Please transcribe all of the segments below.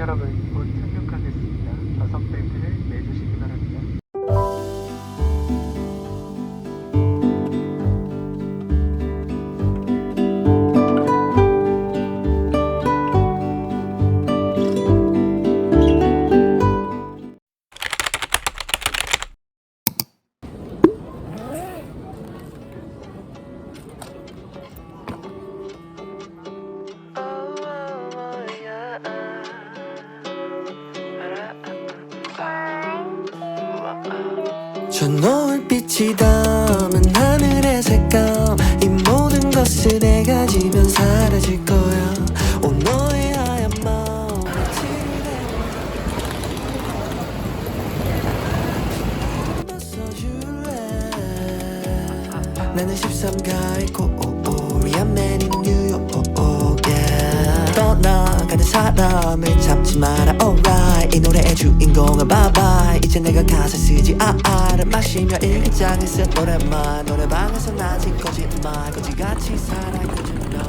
여러분, 곧 착륙하겠습니다. 좌석 벨트를 매주시기 바랍니다. 저 노을빛이 담은 하늘의 색감, 이 모든 것을 내가 지면 사라질 거야. 오 너의 하얀 마음 벗어줄래. 나는 13가의 코리안 맨인 뉴욕. 떠나가는 사람을 잡지 마라 alright. 이 노래의 주인공은 bye bye. 이제 내가 가사 쓰지 알을 마시며 읽은 장을 쓴 노래만. 노래방에서 낮은 거짓말 거지같이 살아있는 너.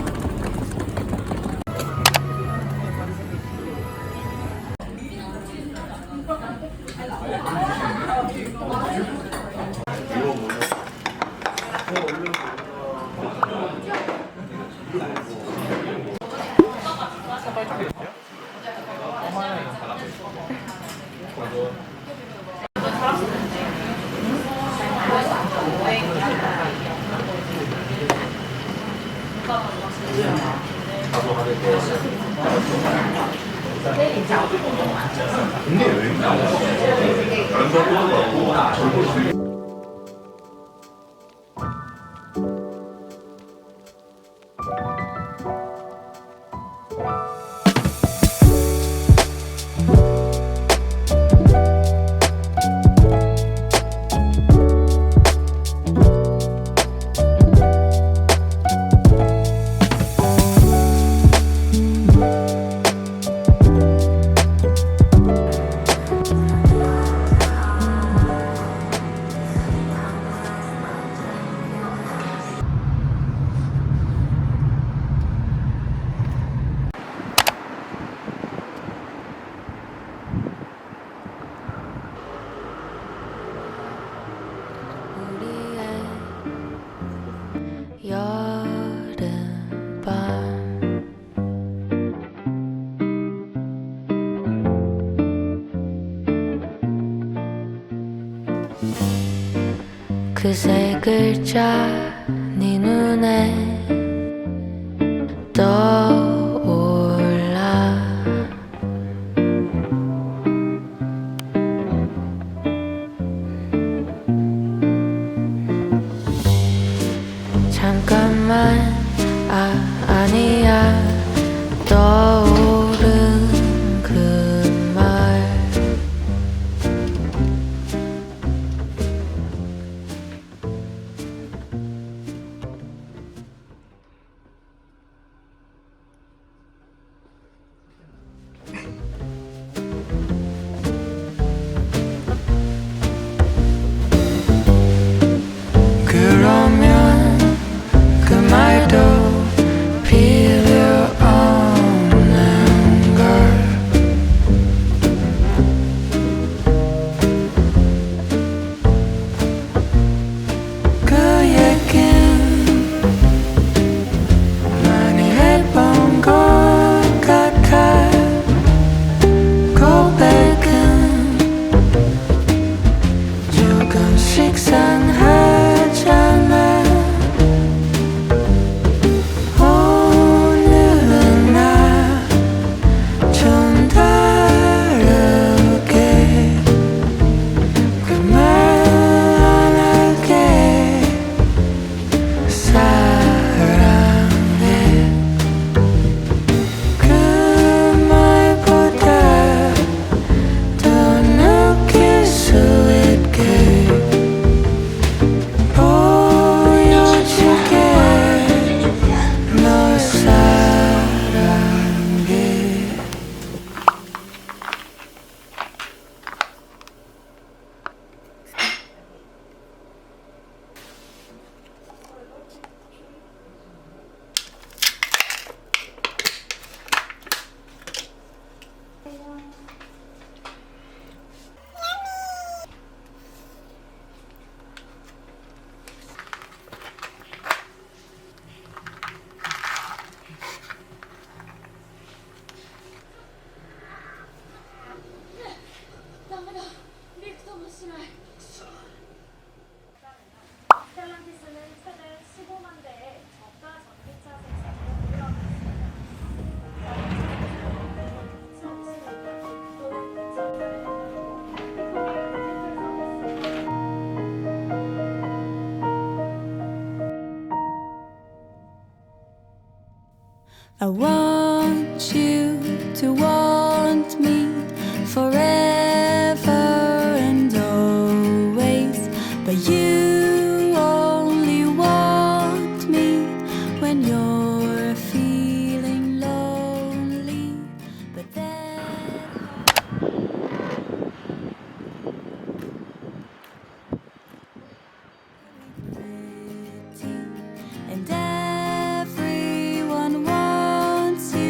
그 세 글자 네 눈에 떠올라. 잠깐만 아니야 떠오른 그 말. I want you to want me forever and always, but you only want me when you're feeling lonely. But then pretty, and everyone wants you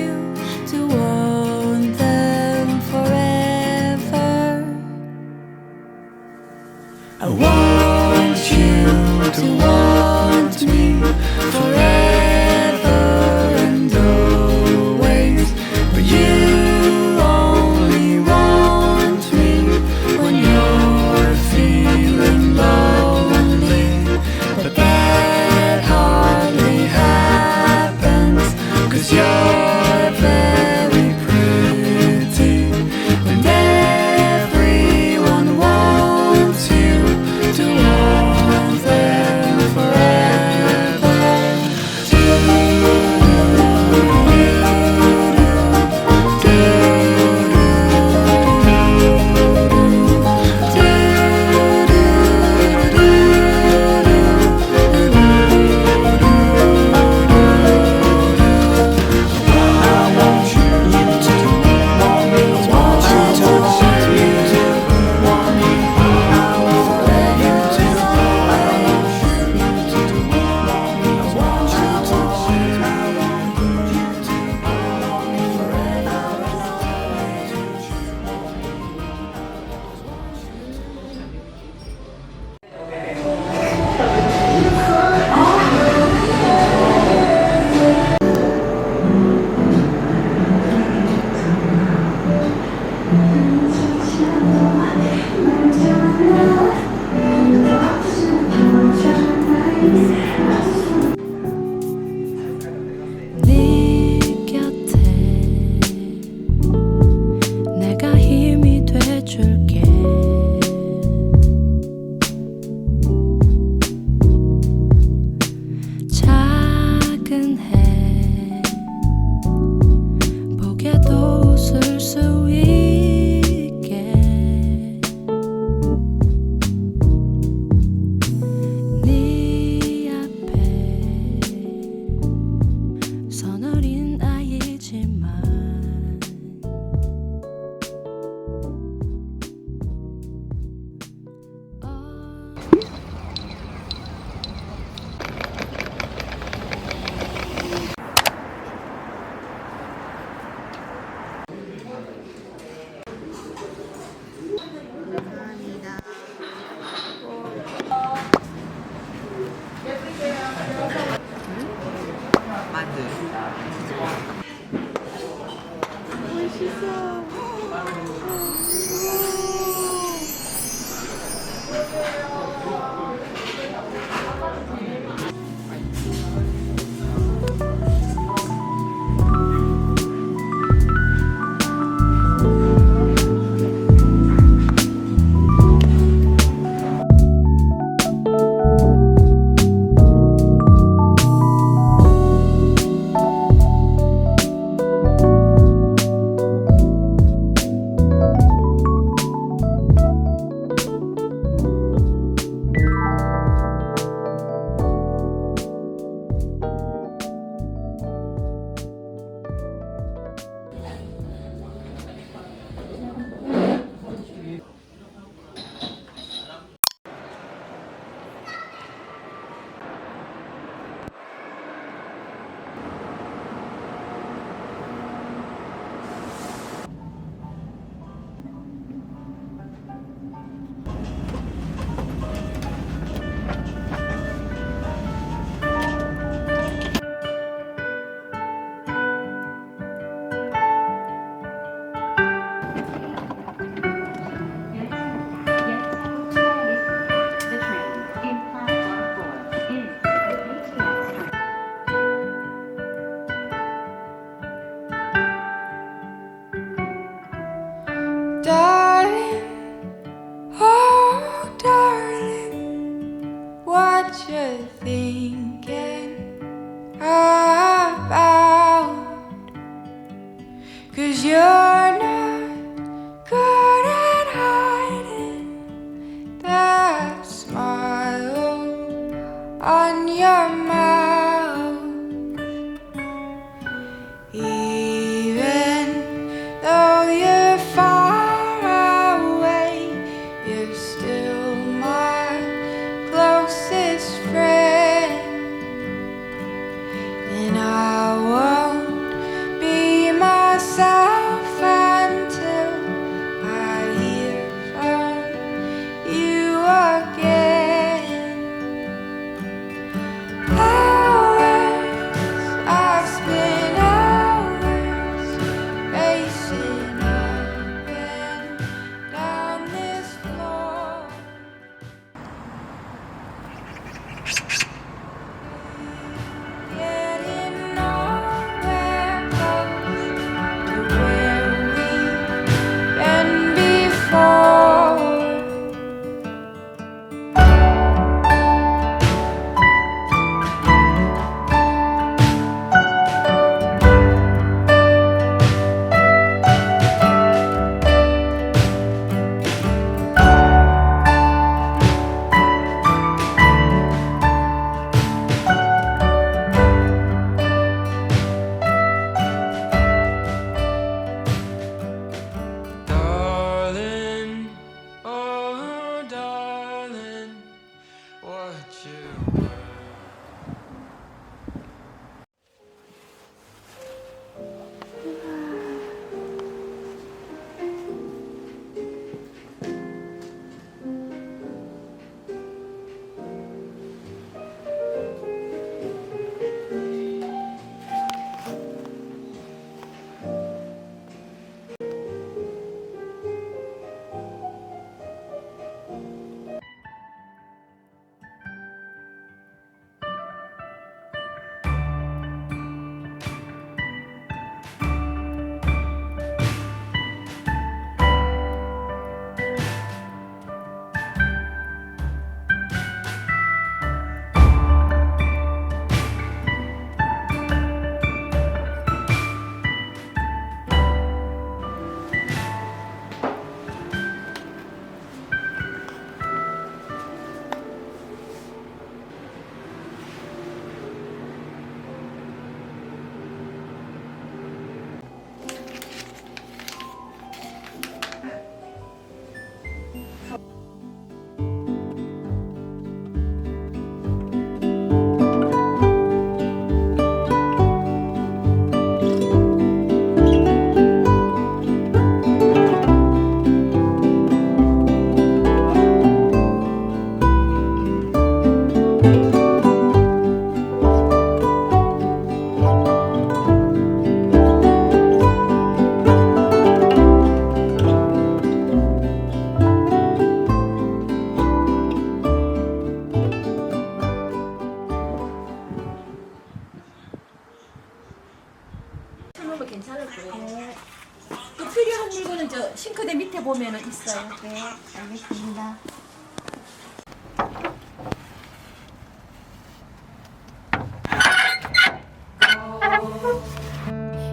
물건은 저 싱크대 밑에 보면은 있어요. 네, 알겠습니다.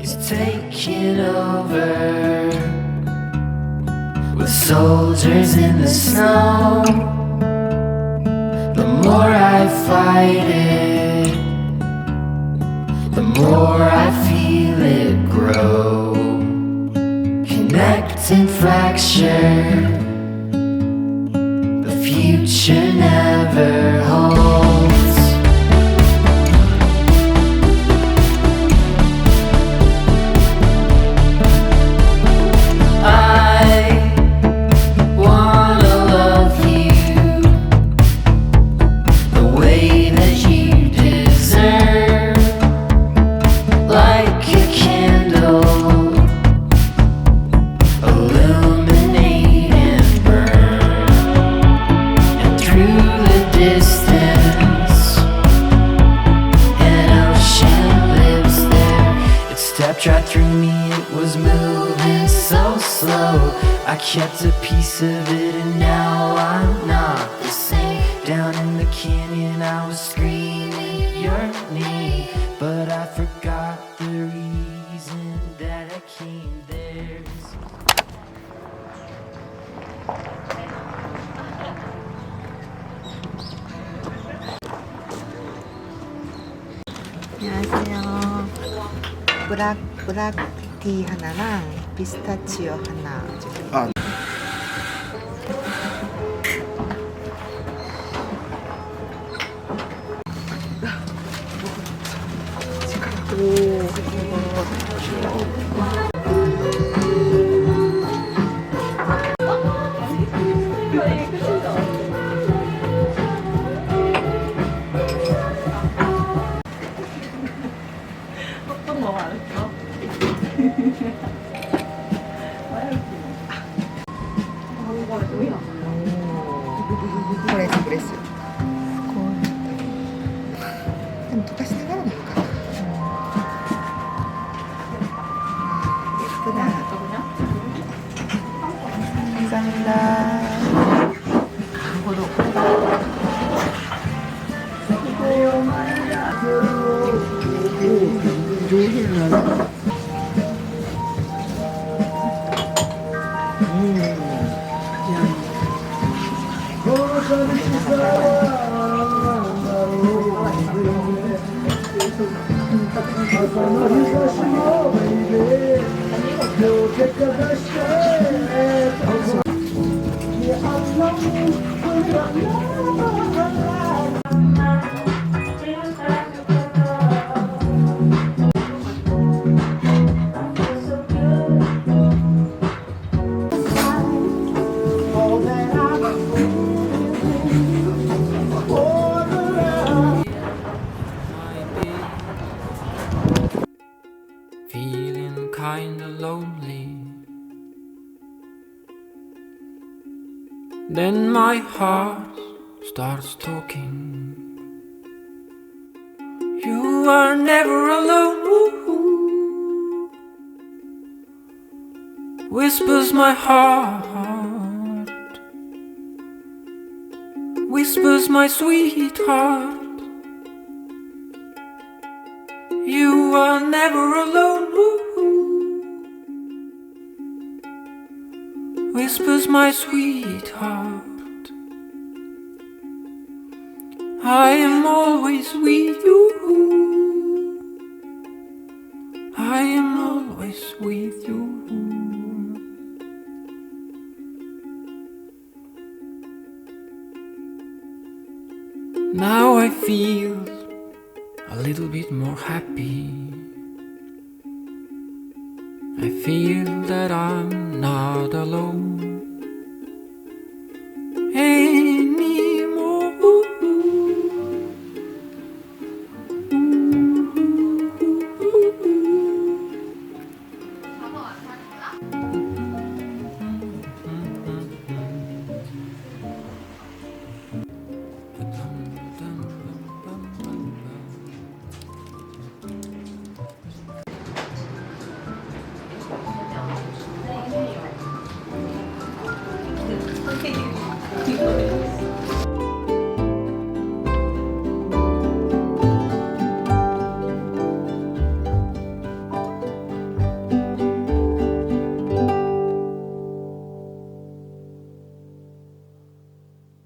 He's taking over with soldiers in the snow. The more I fight it, the more I feel it grow. Connect and fracture, the future never holds. I wanna love you the way that you deserve, like a candle, illuminate and burn, and through the distance, an ocean lives there. It stepped right through me, it was moving so slow. I kept a piece of it and now I'm not the same. Down in the canyon I was screaming your name, but I forgot the reason that I came there. 안녕하세요. 브락티 하나랑 피스타치오 하나 주세요. 그랬어. 좀溶かしながら飲むかな. 예쁘다. 감사합니다. Feeling kinda lonely. Then my heart starts talking. You are never alone, whispers my heart, whispers my sweetheart. You are never alone, whispers my sweetheart. I am always with you. I am always with you. Now I feel a little bit more happy. I feel that I'm not alone anymore. 선생님 뒤로